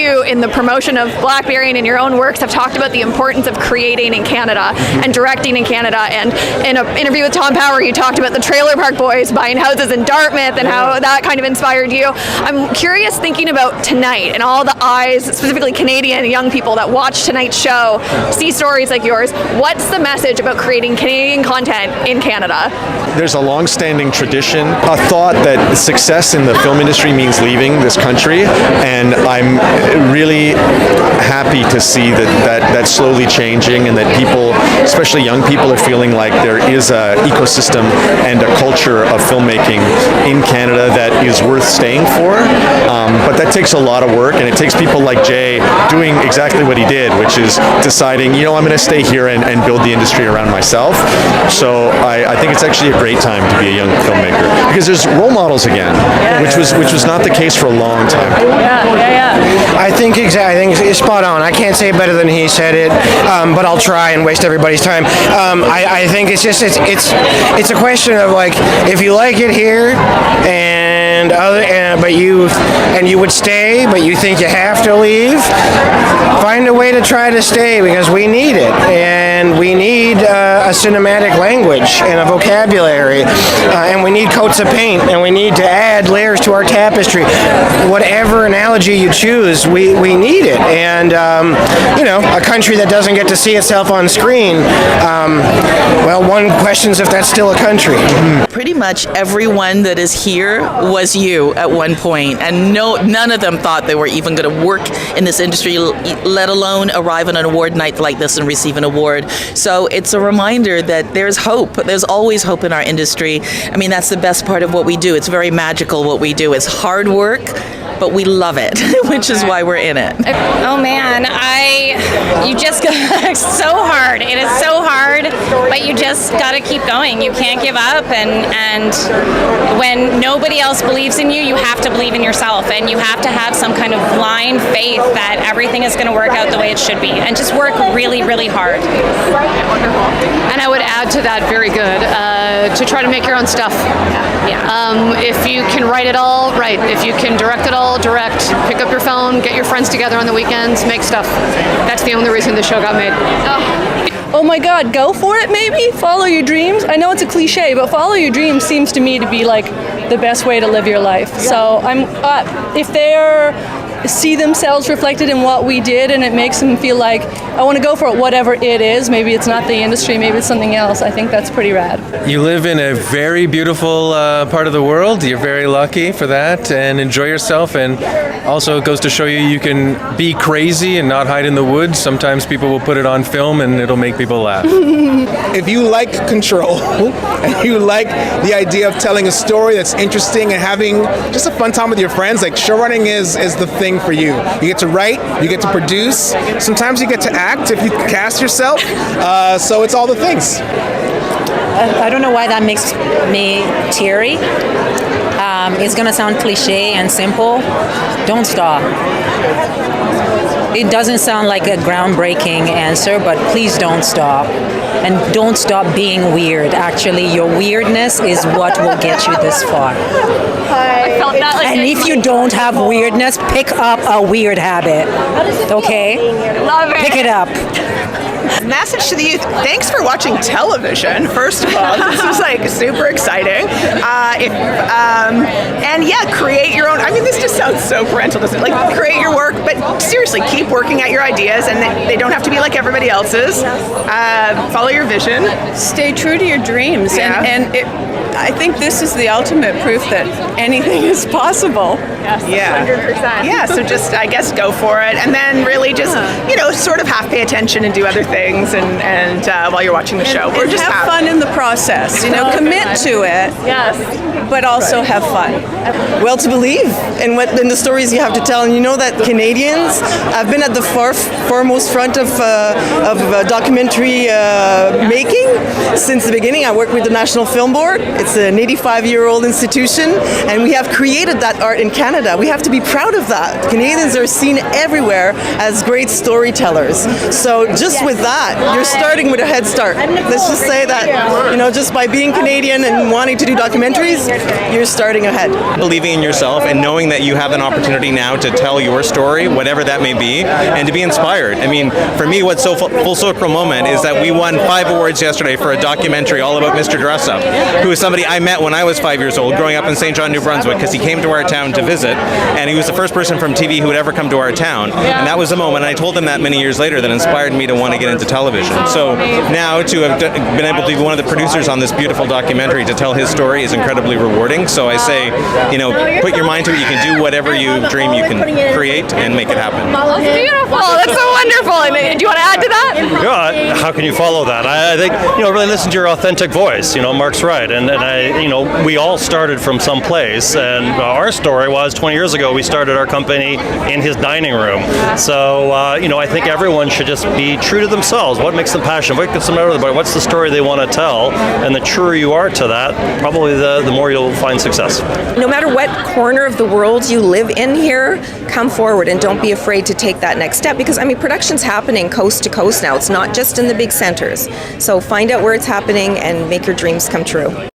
you, in the promotion of Blackberry and in your own works, have talked about the importance of creating in Canada and directing in Canada. And in an interview with Tom Power, you talked about the Trailer Park Boys buying houses in Dartmouth and how that kind of inspired you. I'm curious, thinking about tonight and all the eyes, specifically Canadian young people that watch tonight's show, see stories like yours. What's the message about creating Canadian content in Canada? There's a long-standing tradition, a thought that success in the film industry means leaving this country, and I'm really happy to see that slowly changing, and that people, especially young people, are feeling like there is an ecosystem and a culture of filmmaking in Canada that is worth staying for. But that takes a lot of work, and it takes people like Jay doing exactly what he did, which is deciding, I'm going to stay here and build the industry around myself. So I think it's actually a great time to be a young filmmaker, because there's role models again, which was not the case for a long time. I think it's spot on. I can't say it better than he said it, but I'll try and waste everybody's time. I think it's just it's a question of, like, if you like it here but you would stay, but you think you have to leave, find a way to try to stay, because we need it, and we need a cinematic language and a vocabulary, and we need coats of paint, and we need to add layers to our tapestry. Whatever analogy you choose, we need it, and a country that doesn't get to see itself on screen, one questions if that's still a country. Pretty much everyone that is here was you at one point, and none of them thought they were even going to work in this industry, let alone arrive on an award night like this and receive an award. So it's a reminder that there's hope. There's always hope in our industry. I mean, that's the best part of what we do. It's very magical what we do. It's hard work, but we love it, which is why we're in it. Oh man, you just got so hard. It is so hard, but you just got to keep going. You can't give up, and when nobody else believes in you, you have to believe in yourself, and you have to have some kind of blind faith that everything is going to work out the way it should be, and just work really, really hard. And I would add to that, very good, to try to make your own stuff. If you can write it all, write. If you can direct it all, direct. Pick up your phone, get your friends together on the weekends, make stuff. That's the only reason the show got made. Oh my God, go for it maybe? Follow your dreams? I know it's a cliche, but follow your dreams seems to me to be like the best way to live your life. So if they're see themselves reflected in what we did, and it makes them feel like, I want to go for it, whatever it is. Maybe it's not the industry, maybe it's something else. I think that's pretty rad. You live in a very beautiful part of the world. You're very lucky for that, and enjoy yourself. And also it goes to show you can be crazy and not hide in the woods. Sometimes people will put it on film and it'll make people laugh. If you like control and you like the idea of telling a story that's interesting and having just a fun time with your friends, like, showrunning is the thing for you. You get to write, you get to produce, sometimes you get to act if you cast yourself, so it's all the things. I don't know why that makes me teary. It's gonna sound cliche and simple. Don't stop. It doesn't sound like a groundbreaking answer, but please don't stop. And don't stop being weird. Actually, your weirdness is what will get you this far. I felt that, and if you don't have weirdness, pick up a weird habit. Okay? Love it. Pick it up. Message to the youth: thanks for watching television. First of all, this was like super exciting. Create your own. I mean, this just sounds so parental, doesn't it? Like, create your work, but seriously, keep working at your ideas, and they don't have to be like everybody else's. Follow your vision. Stay true to your dreams, I think this is the ultimate proof that anything is possible. Yes, 100%. Yeah, so just, I guess, go for it, and then really just, sort of half pay attention and do other things, and while you're watching the show, or just have fun in the process. Commit to it. Yes, but also have fun. Well, to believe in the stories you have to tell, and you know that Canadians have been at the foremost front of documentary making since the beginning. I work with the National Film Board. It's an 85-year-old institution, and we have created that art in Canada. We have to be proud of that. Canadians are seen everywhere as great storytellers. So just with that, you're starting with a head start. Let's just say that, you know, just by being Canadian and wanting to do documentaries, you're starting ahead. Believing in yourself and knowing that you have an opportunity now to tell your story, whatever that may be, and to be inspired. I mean, for me, what's so full circle moment is that we won 5 awards yesterday for a documentary all about Mr. Dressup, who is somebody I met when I was 5 years old, growing up in St. John, New Brunswick, because he came to our town to visit, and he was the first person from TV who had ever come to our town. And that was a moment, and I told him that many years later, that inspired me to want to get into television. So now to have been able to be one of the producers on this beautiful documentary to tell his story is incredibly rewarding. So I say, you know, put your mind to it. You can do whatever you dream you can create and make it happen. That's beautiful. That's so wonderful. And do you want to add to that? Yeah, how can you follow that? I think, you know, really listen to your authentic voice. You know, Mark's right. And I, you know, we all started from some place. And our story was 20 years ago, we started our company in his dining room. So, you know, I think everyone should just be true to themselves. What makes them passionate? What gets them out of the bar? What's the story they want to tell? And the truer you are to that, probably the more you'll find success. No matter what corner of the world you live in here, come forward and don't be afraid to take that next step, because I mean, production's happening coast to coast now. It's not just in the big centers. So find out where it's happening and make your dreams come true.